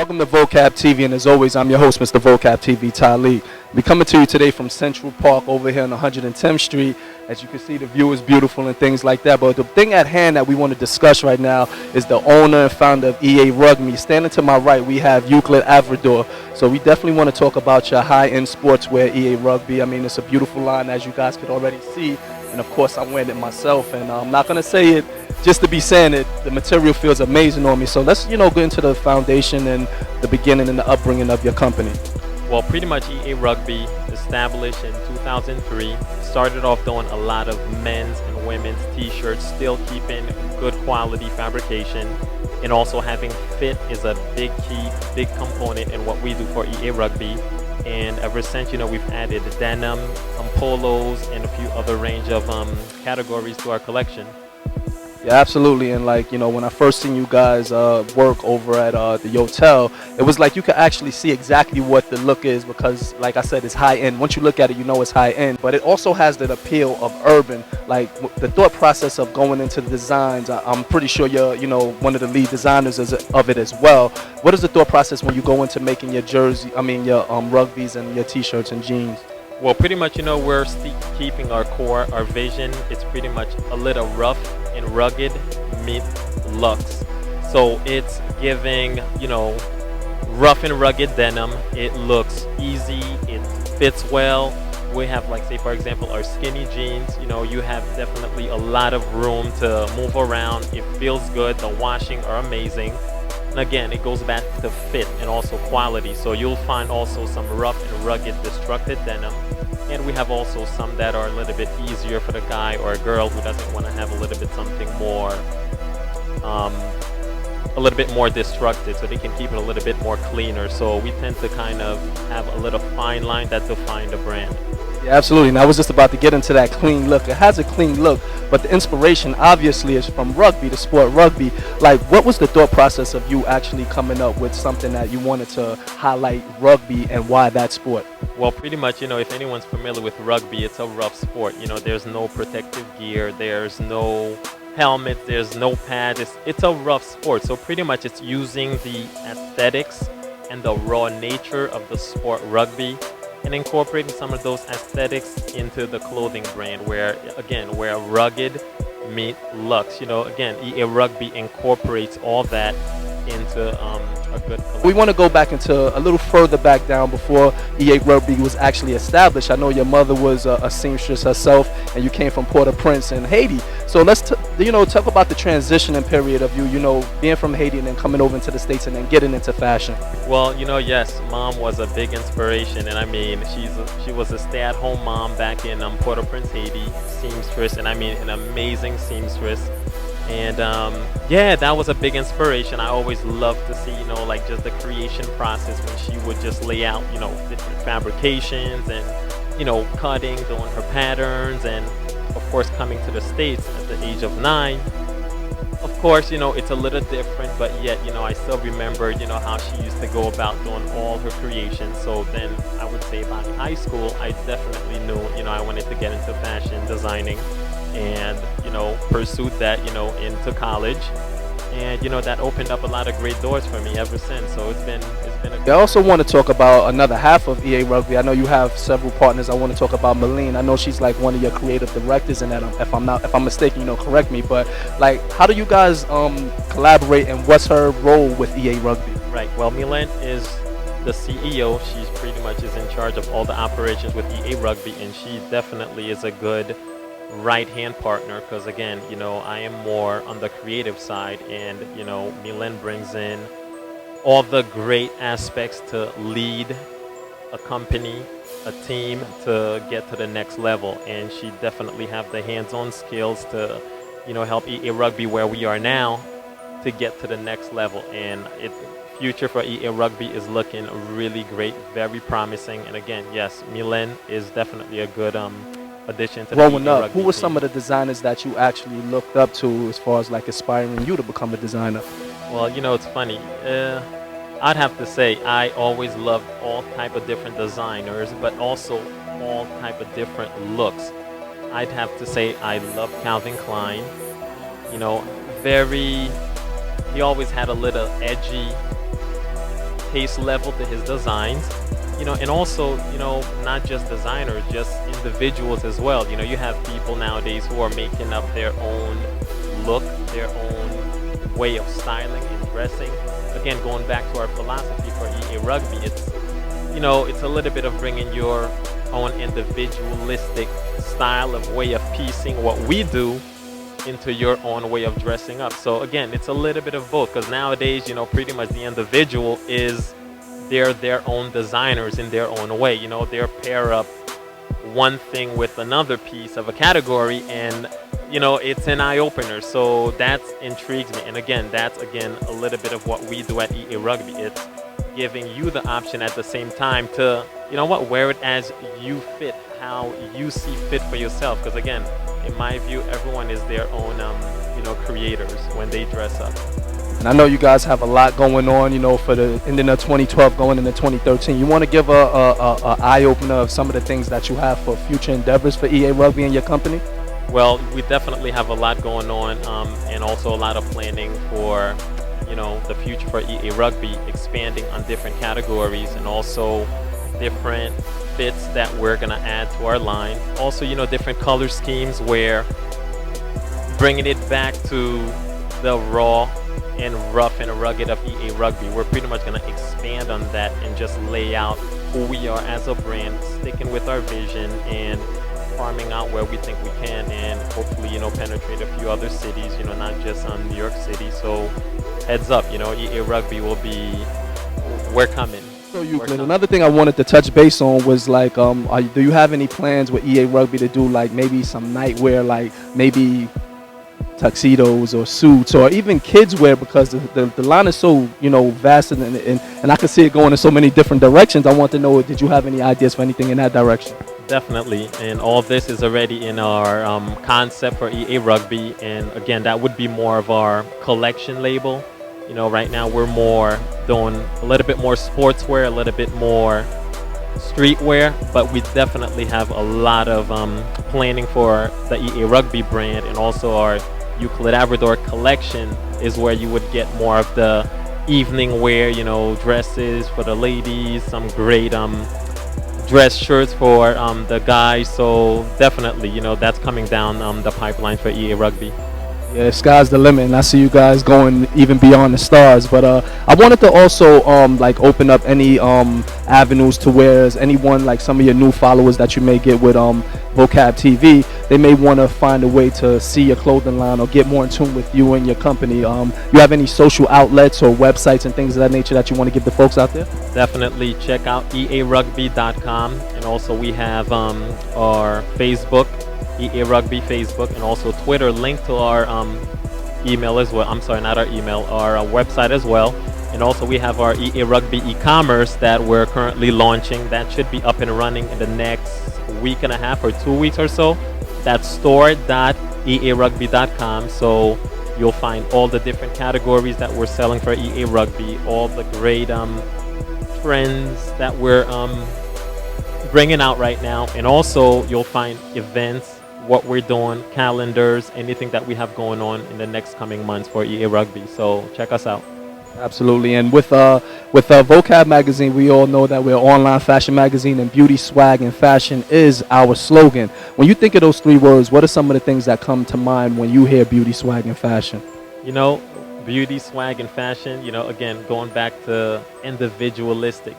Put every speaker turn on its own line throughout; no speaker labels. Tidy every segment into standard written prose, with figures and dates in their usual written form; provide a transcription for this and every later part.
Welcome to Vocab TV, and as always, I'm your host, Mr. Vocab TV, Talib. We're coming to you today from Central Park over here on 110th Street. As you can see, the view is beautiful and things like that. But the thing at hand that we want to discuss right now is the owner and founder of EA Rugby. Standing to my right, we have Euclid Avrador. So we definitely want to talk about your high-end sportswear, EA Rugby. I mean, it's a beautiful line, as you guys could already see. And of course, I'm wearing it myself, and I'm not going to say it just to be saying it. The material feels amazing on me. So let's, get into the foundation and the beginning and the upbringing of your company.
Well, pretty much EA Rugby, established in 2003, started off doing a lot of men's and women's t-shirts, still keeping good quality fabrication, and also having fit is a big key, big component in what we do for EA Rugby. And ever since, we've added denim, some polos, and a few other range of categories to our collection.
Yeah, absolutely. And when I first seen you guys work over at the hotel, it was like you could actually see exactly what the look is because, like I said, it's high end. Once you look at it, you know it's high end. But it also has that appeal of urban. Like the thought process of going into the designs, I'm pretty sure you're, one of the lead designers of it as well. What is the thought process when you go into making your your rugbies and your t-shirts and jeans?
Well, pretty much, we're keeping our core, our vision. It's pretty much a little rough and rugged meet luxe. So it's giving, rough and rugged denim. It looks easy. It fits well. We have, say, for example, our skinny jeans. You have definitely a lot of room to move around. It feels good. The washing are amazing. And again, it goes back to fit and also quality. So you'll find also some rough and rugged destructed denim. And we have also some that are a little bit easier for the guy or a girl who doesn't want to have a little bit something more, a little bit more destructed, so they can keep it a little bit more cleaner. So we tend to kind of have a little fine line that define the brand.
Yeah, absolutely. And I was just about to get into that clean look. It has a clean look, but the inspiration obviously is from rugby, the sport rugby. What was the thought process of you actually coming up with something that you wanted to highlight rugby and why that sport?
Well, pretty much, if anyone's familiar with rugby, it's a rough sport. There's no protective gear, there's no helmet, there's no pads. It's a rough sport. So pretty much it's using the aesthetics and the raw nature of the sport rugby and incorporating some of those aesthetics into the clothing brand where rugged meet luxe. Again, EA Rugby incorporates all that into a good collection.
We want to go back into a little further back down before EA Rugby was actually established. I know your mother was a seamstress herself, and you came from Port-au-Prince in Haiti. So let's talk about the transitioning period of you being from Haiti and then coming over into the States and then getting into fashion.
Well, yes, mom was a big inspiration, and I mean she was a stay-at-home mom back in Port-au-Prince, Haiti, seamstress, and I mean an amazing seamstress. And that was a big inspiration. I always loved to see, just the creation process when she would just lay out, different fabrications and, cutting, doing her patterns. And of course, coming to the States at the age of 9, of course, it's a little different, but yet, I still remember, how she used to go about doing all her creations. So then I would say by high school, I definitely knew, I wanted to get into fashion designing. And pursued that into college, and that opened up a lot of great doors for me ever since. So it's been a
I also want to talk about another half of EA Rugby. I know you have several partners. I want to talk about Malene. I know she's like one of your creative directors, and that if I'm mistaken, correct me. But how do you guys collaborate, and what's her role with EA Rugby?
Right. Well, Malene is the CEO. She's pretty much is in charge of all the operations with EA Rugby, and she definitely is a good right-hand partner because again, I am more on the creative side, and Malene brings in all the great aspects to lead a company, a team to get to the next level, and she definitely have the hands-on skills to help EA Rugby where we are now to get to the next level. And future for EA Rugby is looking really great, very promising. And again, yes, Malene is definitely a good addition to
growing
the
up. Who were some of the designers that you actually looked up to as far as inspiring you to become a designer?
Well, it's funny. I'd have to say I always loved all type of different designers, but also all type of different looks. I'd have to say I love Calvin Klein. He always had a little edgy taste level to his designs. And also, not just designers, just individuals as well. You have people nowadays who are making up their own look, their own way of styling and dressing. Again, going back to our philosophy for EA Rugby, it's a little bit of bringing your own individualistic style of way of piecing what we do into your own way of dressing up. So again, it's a little bit of both, because nowadays, pretty much the individual they're their own designers in their own way. They'll pair up one thing with another piece of a category, and it's an eye-opener. So that intrigues me. And again, that's a little bit of what we do at EA Rugby. It's giving you the option at the same time to, wear it as you fit, how you see fit for yourself. Because again, in my view, everyone is their own, creators when they dress up.
And I know you guys have a lot going on, for the ending of 2012 going into 2013. You want to give a eye opener of some of the things that you have for future endeavors for EA Rugby and your company?
Well, we definitely have a lot going on, and also a lot of planning for, the future for EA Rugby, expanding on different categories and also different fits that we're gonna add to our line. Also, different color schemes, where bringing it back to the raw and rough and rugged of EA Rugby. We're pretty much going to expand on that and just lay out who we are as a brand, sticking with our vision and farming out where we think we can, and hopefully, penetrate a few other cities, not just on New York City. So heads up, EA Rugby we're coming.
So Euclid, another thing I wanted to touch base on was like, do you have any plans with EA Rugby to do like maybe some nightwear, like maybe tuxedos or suits, or even kids wear, because the line is so vast, and I can see it going in so many different directions. I want to know, did you have any ideas for anything in that direction?
Definitely, and all of this is already in our concept for EA Rugby, and again, that would be more of our collection label. Right now we're more doing a little bit more sportswear, a little bit more streetwear, but we definitely have a lot of planning for the EA Rugby brand, and also our Euclid Labrador collection is where you would get more of the evening wear, dresses for the ladies, some great dress shirts for the guys. So definitely, that's coming down the pipeline for EA Rugby.
Yeah, the sky's the limit, and I see you guys going even beyond the stars. But I wanted to also like open up any avenues to where anyone, like some of your new followers that you may get with Vocab TV, they may want to find a way to see your clothing line or get more in tune with you and your company. You have any social outlets or websites and things of that nature that you want to give the folks out there?
Definitely check out earugby.com, and also we have our Facebook, EA Rugby Facebook, and also Twitter, linked to our email as well. I'm sorry, not our email, our website as well. And also we have our EA Rugby e-commerce that we're currently launching. That should be up and running in the next week and a half or 2 weeks or so. That's store.earugby.com. So you'll find all the different categories that we're selling for EA Rugby, all the great trends that we're bringing out right now. And also you'll find events, what we're doing, calendars, anything that we have going on in the next coming months for EA Rugby. So check us out.
Absolutely. And with Vocab magazine, we all know that we're an online fashion magazine, and beauty, swag, and fashion is our slogan. When you think of those three words, what are some of the things that come to mind when you hear beauty, swag, and fashion?
Beauty, swag, and fashion, again, going back to individualistic,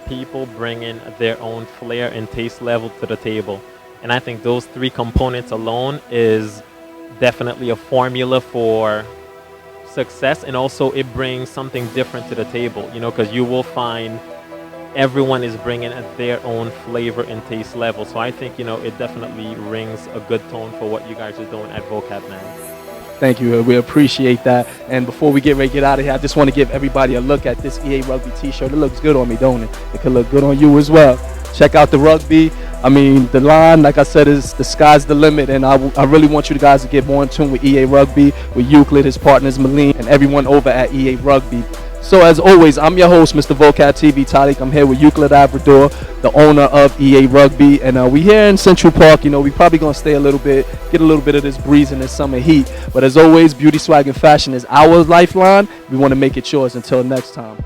people bringing their own flair and taste level to the table. And I think those three components alone is definitely a formula for success, and also it brings something different to the table, because you will find everyone is bringing their own flavor and taste level. So I think, it definitely rings a good tone for what you guys are doing at Vocab now.
Thank you. We appreciate that. And before we get ready to get out of here, I just want to give everybody a look at this EA Rugby t-shirt. It looks good on me, don't it? It could look good on you as well. Check out the Rugby. I mean, the line, like I said, is the sky's the limit, and I really want you guys to get more in tune with EA Rugby, with Euclid, his partners, Malene, and everyone over at EA Rugby. So as always, I'm your host, Mr. Vocab TV Talik. I'm here with Euclid Labrador, the owner of EA Rugby, and we here in Central Park. We probably gonna stay a little bit, get a little bit of this breeze and this summer heat. But as always, beauty, swag, and fashion is our lifeline. We want to make it yours. Until next time.